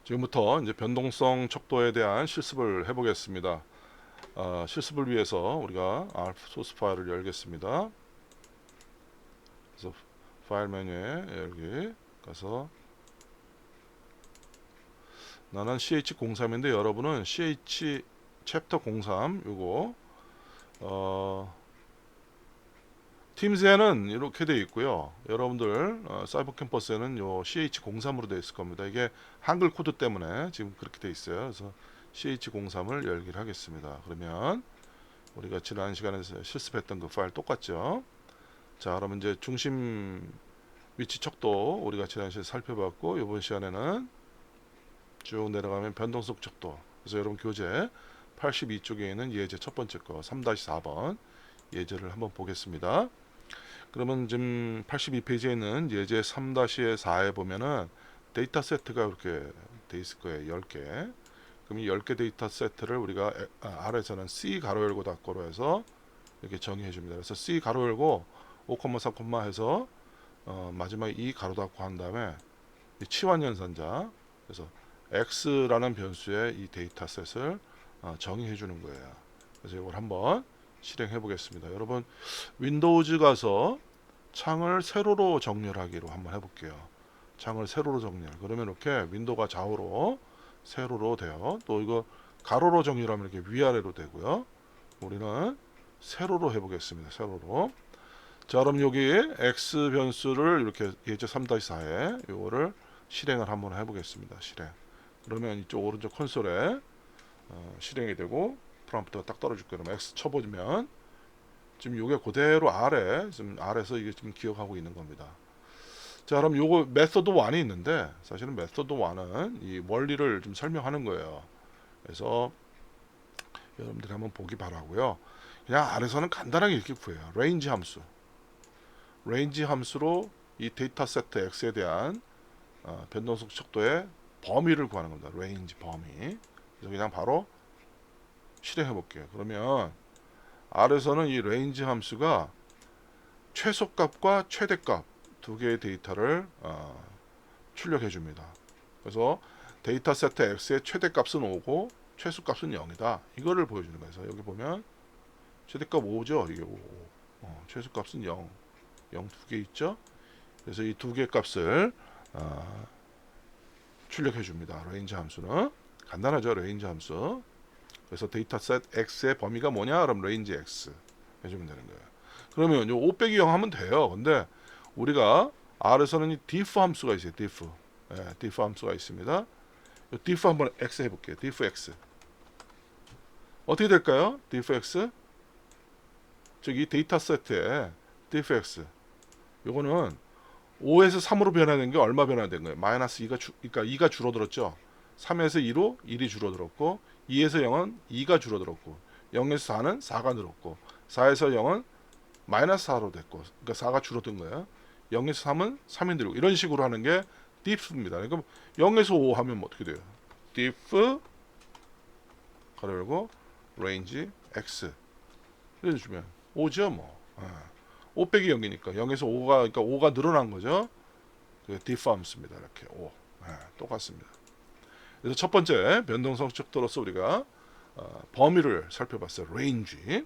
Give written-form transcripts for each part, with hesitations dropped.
지금부터 이제 변동성 척도에 대한 실습을 해보겠습니다. 실습을 위해서 우리가 R 소스 파일을 열겠습니다. 그래서 파일 메뉴에 열기 가서 나는 CH03인데 여러분은 CH 챕터 03 요거 팀즈에는 이렇게 되어 있고요. 여러분들 사이버 캠퍼스에는 요 CH03으로 되어 있을 겁니다. 이게 한글 코드 때문에 지금 그렇게 되어 있어요. 그래서 CH03을 열기를 하겠습니다. 그러면 우리가 지난 시간에 실습했던 그 파일 똑같죠. 자, 그러면 이제 중심 위치 척도 우리가 지난 시간에 살펴봤고, 이번 시간에는 쭉 내려가면 변동성 척도. 그래서 여러분 교재 82쪽에 있는 예제 첫 번째 거 3-4번 예제를 한번 보겠습니다. 그러면 지금 82페이지에 있는 예제 3-4에 보면은 데이터 세트가 이렇게 돼 있을 거예요. 10개. 그럼 이 10개 데이터 세트를 우리가 R에서는 C 가로 열고 닫고로 해서 이렇게 정의해 줍니다. 그래서 C 가로 열고 5, 4, 해서 마지막에 2 가로 닫고 한 다음에 이 치환 연산자, 그래서 X라는 변수의 이 데이터 셋을 정의해 주는 거예요. 그래서 이걸 한번 실행해 보겠습니다. 여러분 윈도우즈 가서 창을 세로로 정렬하기로 한번 해볼게요. 창을 세로로 정렬. 그러면 이렇게 윈도우가 좌우로 세로로 돼요. 또 이거 가로로 정렬하면 이렇게 위아래로 되고요. 우리는 세로로 해보겠습니다. 세로로. 자, 그럼 여기 x 변수를 이렇게 예제 3-4에 이거를 실행을 한번 해보겠습니다. 실행. 그러면 이쪽 오른쪽 콘솔에 실행이 되고 프롬프트가 딱 떨어질 거예요. 그럼 x 쳐보면 지금 이게 그대로 지금 R에서 이게 지금 기억하고 있는 겁니다. 자, 그럼 요거 메서드 1이 있는데 사실은 메서드 1은 이 원리를 좀 설명하는 거예요. 그래서 여러분들이 한번 보기 바라고요. 그냥 R에서는 간단하게 이렇게 구해요. 레인지 함수. 레인지 함수로 이 데이터 세트 X에 대한 변동성 척도의 범위를 구하는 겁니다. 레인지 범위. 그래서 그냥 바로 실행해 볼게요. 그러면 R에서는 이 레인지 함수가 최소값과 최대값 두 개의 데이터를 출력해 줍니다. 그래서 데이터 세트 X의 최대값은 5고 최소값은 0이다. 이거를 보여주는 거예요. 그래서 여기 보면 최대값 5죠. 이게 5. 최소값은 0. 0 두 개 있죠. 그래서 이 두 개 값을 출력해 줍니다. 레인지 함수는 간단하죠. 레인지 함수. 그래서 데이터 셋 X의 범위가 뭐냐? 그럼 레인지 X 해주면 되는 거예요. 그러면 요 5 빼기 0 하면 돼요. 근데 우리가 R에서는 이 diff 함수가 있어요. diff. diff 함수가 있습니다. 요 diff 한번 X 해볼게요. diff X. 어떻게 될까요? diff X. 저기 데이터 세트에 diff X. 요거는 5에서 3으로 변화된 게 얼마 변화된 거예요? 마이너스 2가 그러니까 2가 줄어들었죠. 3에서 2로 1이 줄어들었고 2에서 0은 2가 줄어들었고 0에서 4는 4가 늘었고 4에서 0은 마이너스 4로 됐고 그러니까 4가 줄어든 거예요. 0에서 3은 3이 늘고 이런 식으로 하는 게 diff입니다. 그러니까 0에서 5 하면 뭐 어떻게 돼요? diff 가로 열고 range x 이래 주면 5죠 뭐. 5 빼기 0이니까 0에서 5가 그러니까 5가 늘어난 거죠. 그 diff 함수입니다. 이렇게 5. 똑같습니다. 그래서 첫 번째 변동성 척도로서 우리가 범위를 살펴봤어요. range.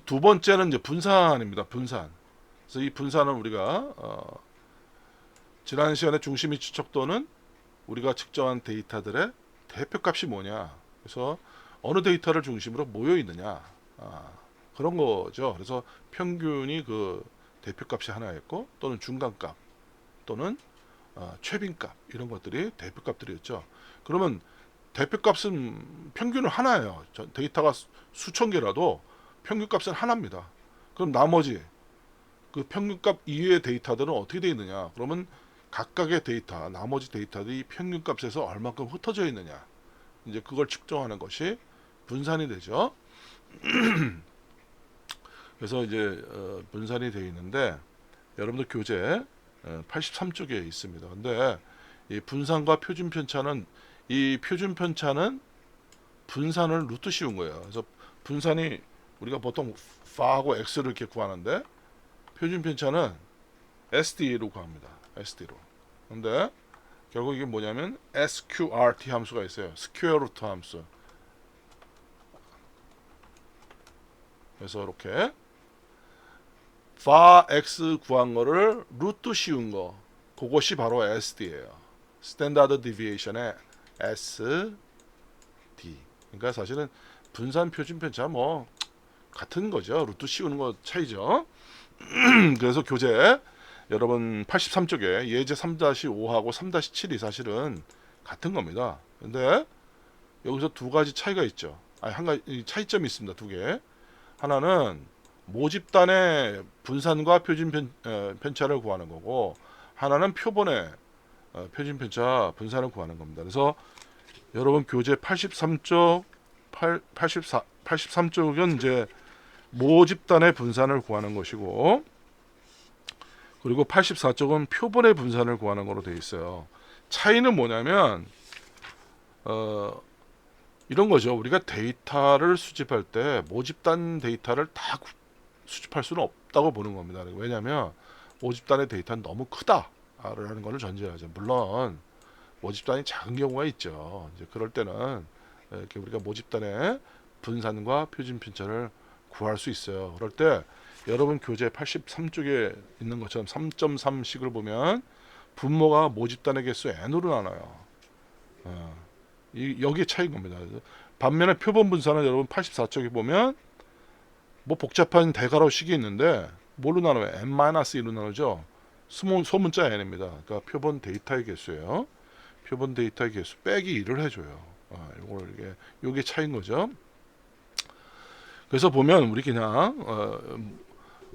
두 번째는 이제 분산입니다. 분산. 그래서 이 분산은 우리가 지난 시간에 중심이치 척도는 우리가 측정한 데이터들의 대표값이 뭐냐. 그래서 어느 데이터를 중심으로 모여 있느냐. 그런 거죠. 그래서 평균이 그 대표값이 하나였고 또는 중간값 또는 최빈값 이런 것들이 대표값들이었죠. 그러면 대표값은 평균은 하나예요. 데이터가 수천 개라도 평균값은 하나입니다. 그럼 나머지 그 평균값 이외의 데이터들은 어떻게 되어 있느냐? 그러면 각각의 데이터, 나머지 데이터들이 평균값에서 얼마큼 흩어져 있느냐? 이제 그걸 측정하는 것이 분산이 되죠. 그래서 이제 분산이 되어 있는데 여러분들 교재 83쪽에 있습니다. 근데 이 분산과 표준 편차는 이 표준 편차는 분산을 루트 씌운 거예요. 그래서 분산이 우리가 보통 파하고 x를 이렇게 구하는데 표준 편차는 SD로 구합니다. SD로. 근데 결국 이게 뭐냐면 sqrt 함수가 있어요. 스퀘어 루트 함수. 그래서 이렇게 var x 구한 거를 루트 씌운 거, 그것이 바로 SD예요. 스탠다드 디비에이션의 SD. 그러니까 사실은 분산 표준 편차 뭐 같은 거죠. 루트 씌우는 거 차이죠. 그래서 교재 여러분 83쪽에 예제 3-5하고 3-7이 사실은 같은 겁니다. 근데 여기서 두 가지 차이가 있죠. 아니, 한 가지 차이점이 있습니다. 두 개. 하나는 모집단의 분산과 표준 편차를 구하는 거고, 하나는 표본의 표준 편차 분산을 구하는 겁니다. 그래서 여러분 교재 83쪽 83쪽은 이제 모집단의 분산을 구하는 것이고, 그리고 84쪽은 표본의 분산을 구하는 거로 되어 있어요. 차이는 뭐냐면 이런 거죠. 우리가 데이터를 수집할 때 모집단 데이터를 다 수집할 수는 없다고 보는 겁니다. 왜냐하면 모집단의 데이터는 너무 크다라는 것을 전제하죠. 물론 모집단이 작은 경우가 있죠. 이제 그럴 때는 이렇게 우리가 모집단의 분산과 표준 편차를 구할 수 있어요. 그럴 때 여러분 교재 83쪽에 있는 것처럼 3.3식을 보면 분모가 모집단의 개수 n으로 나눠요. 여기에 차이인 겁니다. 반면에 표본 분산은 여러분 84쪽에 보면 뭐 복잡한 대괄호식이 있는데 뭘로 나눠요? n-1로 나누죠. 소문자 n입니다. 그러니까 표본 데이터의 개수예요. 표본 데이터의 개수 빼기 1을 해줘요. 이게 차이인 거죠. 그래서 보면 우리 그냥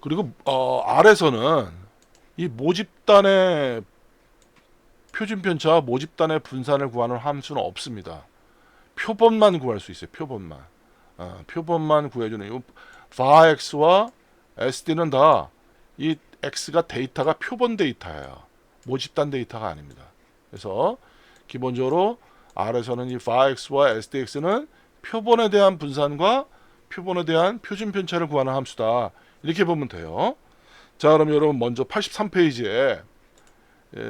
그리고 R에서는 이 모집단의 표준 편차와 모집단의 분산을 구하는 함수는 없습니다. 표본만 구할 수 있어요. 표본만. 표본만 구해주는 이 var x와 sd는 다 이 x가 데이터가 표본 데이터예요. 모집단 데이터가 아닙니다. 그래서 기본적으로 R에서는 이 var x와 sdx는 표본에 대한 분산과 표본에 대한 표준 편차를 구하는 함수다. 이렇게 보면 돼요. 자, 그럼 여러분 먼저 83페이지에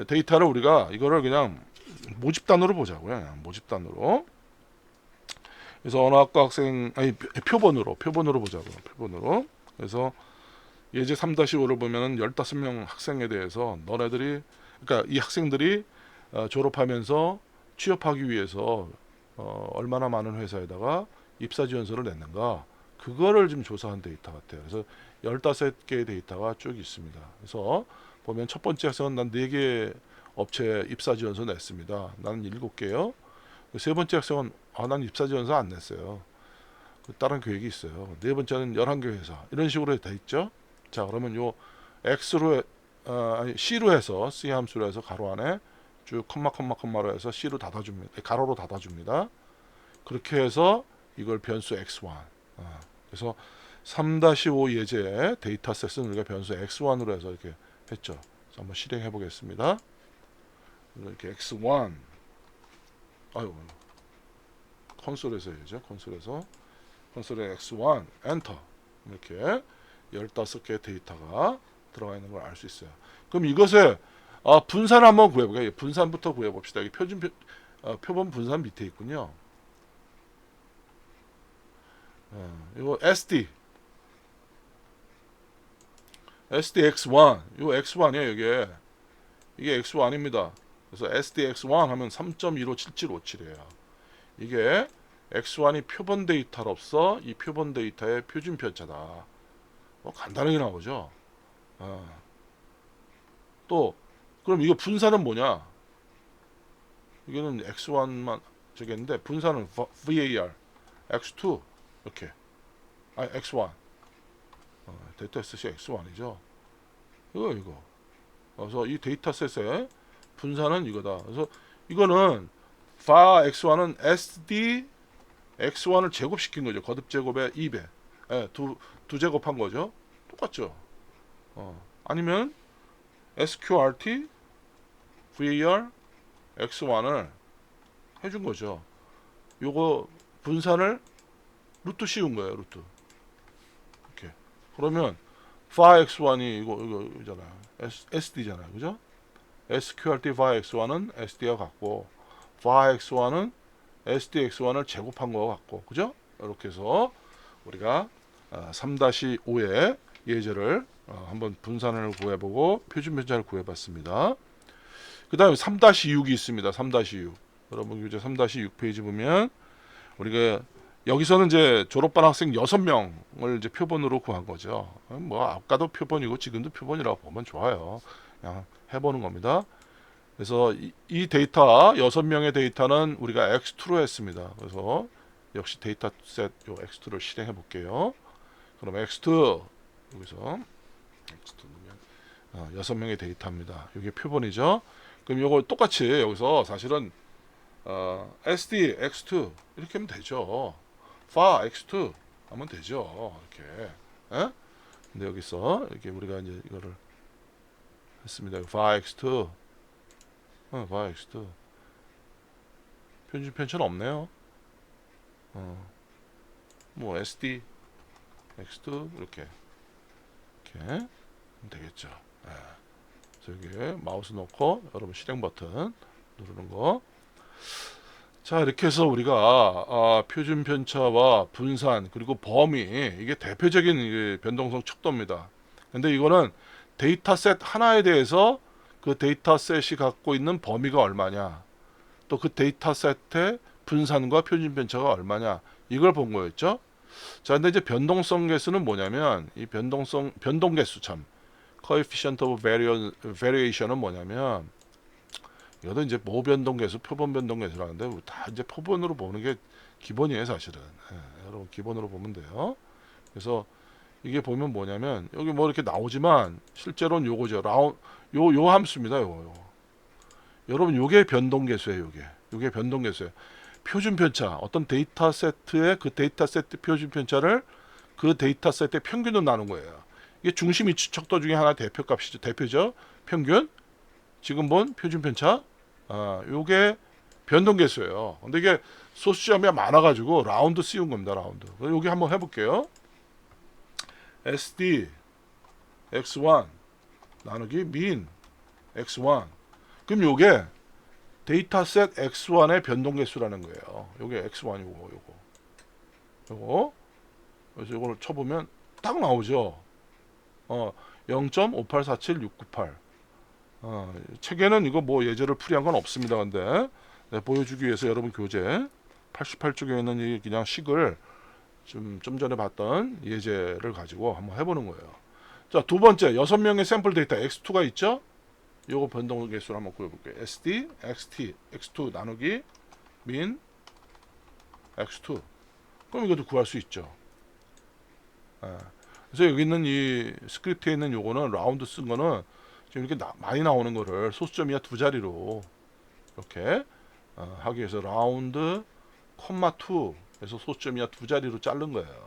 데이터를 우리가 이거를 그냥 모집단으로 보자고요. 그냥 모집단으로. 그래서 언어학과 학생 표본으로 보자고요. 표본으로. 그래서 예제 3-5를 보면은 15명 학생에 대해서 너네들이 그러니까 이 학생들이 졸업하면서 취업하기 위해서 얼마나 많은 회사에다가 입사 지원서를 냈는가 그거를 좀 조사한 데이터 같아요. 그래서 15개의 데이터가 쭉 있습니다. 그래서 보면 첫 번째 학생은 난 4개 업체 입사 지원서 냈습니다. 나는 7개요. 세 번째 학생은 난 입사 지원서 안 냈어요. 다른 계획이 있어요. 네 번째는 11개 회사. 이런 식으로 돼 있죠. 자, 그러면 요 X로 C로 해서 C 함수로 해서 가로 안에 쭉 컴마로 해서 C로 닫아줍니다. 가로로 닫아줍니다. 그렇게 해서 이걸 변수 x1. 그래서 3-5 예제 데이터셋은 우리가 변수 x1으로 해서 이렇게 했죠. 그래서 한번 실행해 보겠습니다. 이렇게 x1 콘솔에서 해야죠. 콘솔에 x1 엔터 이렇게 15개 데이터가 들어가 있는 걸 알 수 있어요. 그럼 이것을 분산 한번 구해볼게요. 분산부터 구해봅시다. 이 표본 분산 밑에 있군요. 이거 SDX1 이거 X1이에요. 이게 X1입니다. 그래서 SDX1 하면 3.157757이에요. 이게 X1이 표본 데이터로서 이 표본 데이터의 표준 편차다. 간단하게 나오죠. 또 그럼 이거 분산은 뭐냐? 이거는 X1만 저기 했는데 분산은 VAR X2 이렇게 X1 데이터셋이 X1이죠. 이거 그래서 이 데이터셋의 분산은 이거다. 그래서 이거는 var X1은 SD X1을 제곱시킨 거죠. 거듭 제곱에 2배 두 제곱한 거죠. 똑같죠. 아니면 SQRT VAR X1을 해준 거죠. 요거 분산을 루트 씌운 거예요. 루트. 이렇게. 그러면 var X1이 이거잖아요. SD잖아요. 그죠? sqrt var x1은 sd와 같고 var x1은 sd x1을 제곱한 거와 같고, 그죠? 이렇게 해서 우리가 3-5의 예제를 한번 분산을 구해보고 표준 편차를 구해봤습니다. 그 다음에 3-6이 있습니다. 3-6. 여러분 교재 3-6페이지 보면 우리가 여기서는 이제 졸업반 학생 6명을 이제 표본으로 구한 거죠. 뭐 아까도 표본이고 지금도 표본이라고 보면 좋아요. 그냥 해보는 겁니다. 그래서 이 데이터 6명의 데이터는 우리가 x2로 했습니다. 그래서 역시 데이터셋 요 x2를 실행해 볼게요. 그럼 x2 여기서 x2 넣으면 6명의 데이터입니다. 이게 표본이죠. 그럼 이거 똑같이 여기서 사실은 sd x2 이렇게 하면 되죠. var x2 하면 되죠. 이렇게. 에? 근데 여기서 이렇게 우리가 이제 이거를 했습니다. var x2 var x2 편차는 없네요. 뭐 sd x2 이렇게 하면 되겠죠. 예. 그래서 여기 마우스 놓고 여러분 실행 버튼 누르는 거. 자, 이렇게 해서 우리가 표준 편차와 분산 그리고 범위, 이게 대표적인 변동성 척도입니다. 근데 이거는 데이터셋 하나에 대해서 그 데이터셋이 갖고 있는 범위가 얼마냐, 또 그 데이터셋의 분산과 표준 편차가 얼마냐, 이걸 본 거였죠. 자, 근데 이제 변동성 개수는 뭐냐면, 이 변동 개수 참 coefficient of variation은 뭐냐면, 이것도 이제 모변동 개수, 표본 변동 개수라는데 다 이제 표본으로 보는 게 기본이에요, 사실은. 여러분 기본으로 보면 돼요. 그래서 이게 보면 뭐냐면, 여기 뭐 이렇게 나오지만 실제로는 요거죠. 요 함수입니다. 요거. 여러분 요게 변동 개수예요. 요게 변동 개수예요. 표준 편차, 어떤 데이터 세트의 그 데이터 세트 표준 편차를 그 데이터 세트의 평균으로 나눈 거예요. 이게 중심 이치 척도 중에 하나 대표값이죠. 대표죠. 평균. 지금 본 표준 편차. 요게 변동 개수예요. 근데 이게 소수점이 많아가지고 라운드 씌운 겁니다. 라운드. 여기 한번 해볼게요. SD x1 나누기 min x1. 그럼 요게 데이터셋 x1의 변동 개수라는 거예요. 요게 x1 요거. 그래서 요거를 쳐보면 딱 나오죠. 0.5847698. 책에는 이거 뭐 예제를 풀이한 건 없습니다. 근데 보여주기 위해서 여러분 교재 88쪽에 있는 이 그냥 식을 좀 전에 봤던 예제를 가지고 한번 해보는 거예요. 자, 두 번째 6명의 샘플 데이터 x2가 있죠. 요거 변동 개수를 한번 구해볼게요. SD, XT, x2 나누기 min x2. 그럼 이것도 구할 수 있죠. 그래서 여기 있는 이 스크립트에 있는 요거는 라운드 쓴 거는 지금 이렇게 많이 나오는 거를 소수점 이하 두 자리로 이렇게 하기 위해서 라운드 콤마 2에서 소수점 이하 두 자리로 자른 거예요.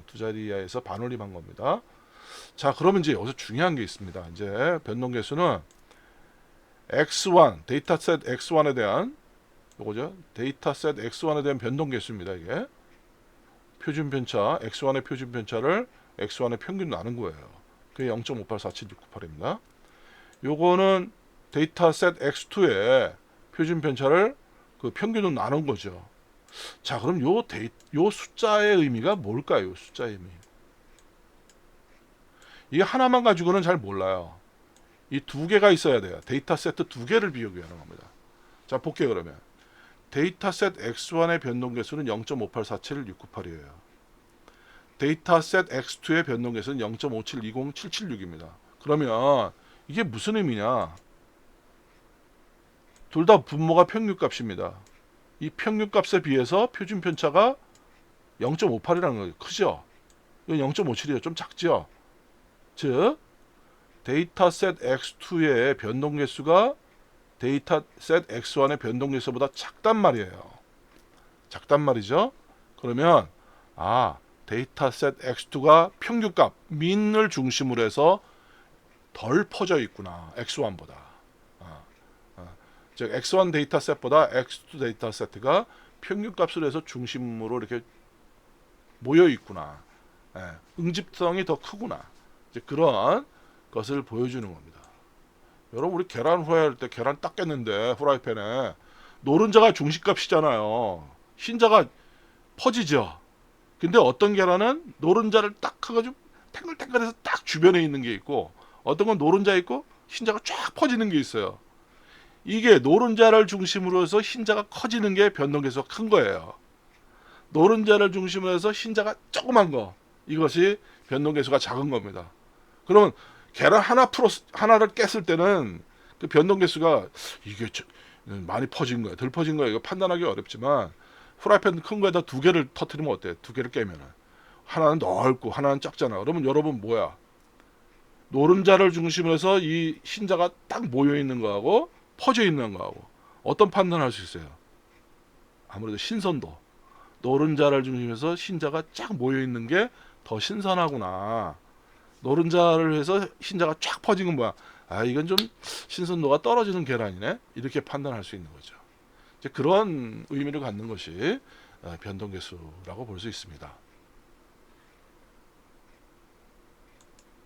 두 자리에서 반올림한 겁니다. 자, 그러면 이제 여기서 중요한 게 있습니다. 이제 변동 개수는 x1 데이터셋 x1에 대한 요거죠. 데이터셋 x1에 대한 변동 개수입니다. 이게 표준 편차 x1의 표준 편차를 x1의 평균 나눈 거예요. 그게 0.5847698입니다. 요거는 데이터셋 x2의 표준 편차를 그 평균으로 나눈 거죠. 자, 그럼 요 숫자의 의미가 뭘까요? 숫자의 의미. 이게 하나만 가지고는 잘 몰라요. 이 두 개가 있어야 돼요. 데이터셋 두 개를 비교하는 겁니다. 자, 볼게요. 그러면 데이터셋 x1의 변동 개수는 0.5847698이에요. 데이터셋 x2의 변동 개수는 0.5720776입니다. 그러면 이게 무슨 의미냐? 둘 다 분모가 평균값입니다. 이 평균값에 비해서 표준 편차가 0.58이라는 거예요. 크죠? 이건 0.57이에요. 좀 작죠? 즉 데이터셋 x2의 변동 개수가 데이터셋 x1의 변동 개수보다 작단 말이에요. 작단 말이죠. 그러면 데이터셋 x2가 평균값 min을 중심으로 해서 덜 퍼져 있구나. x1보다. 즉 x1 데이터셋보다 x2 데이터셋가 평균값으로 해서 중심으로 이렇게 모여 있구나. 응집성이 더 크구나. 이제 그런 것을 보여주는 겁니다. 여러분 우리 계란 후라이 할 때 계란 딱 깼는데 후라이팬에 노른자가 중심값이잖아요. 흰자가 퍼지죠. 근데 어떤 계란은 노른자를 딱 해가지고 탱글탱글해서 딱 주변에 있는 게 있고 어떤 건 노른자 있고 흰자가 쫙 퍼지는 게 있어요. 이게 노른자를 중심으로 해서 흰자가 커지는 게 변동계수가 큰 거예요. 노른자를 중심으로 해서 흰자가 조그만 거 이것이 변동계수가 작은 겁니다. 그러면 계란 하나를 깼을 때는 그 변동계수가 이게 많이 퍼진 거야 덜 퍼진 거야 이거 판단하기 어렵지만 프라이팬 큰 거에다 두 개를 터트리면 어때? 두 개를 깨면은 하나는 넓고 하나는 작잖아. 그러면 여러분 뭐야? 노른자를 중심으로 해서 이 흰자가 딱 모여 있는 거하고 퍼져 있는 거하고 어떤 판단을 할 수 있어요? 아무래도 신선도. 노른자를 중심으로 해서 흰자가 쫙 모여 있는 게 더 신선하구나. 노른자를 해서 흰자가 쫙 퍼진 건 뭐야? 아 이건 좀 신선도가 떨어지는 계란이네. 이렇게 판단할 수 있는 거죠. 이제 그런 의미를 갖는 것이 변동계수라고 볼 수 있습니다.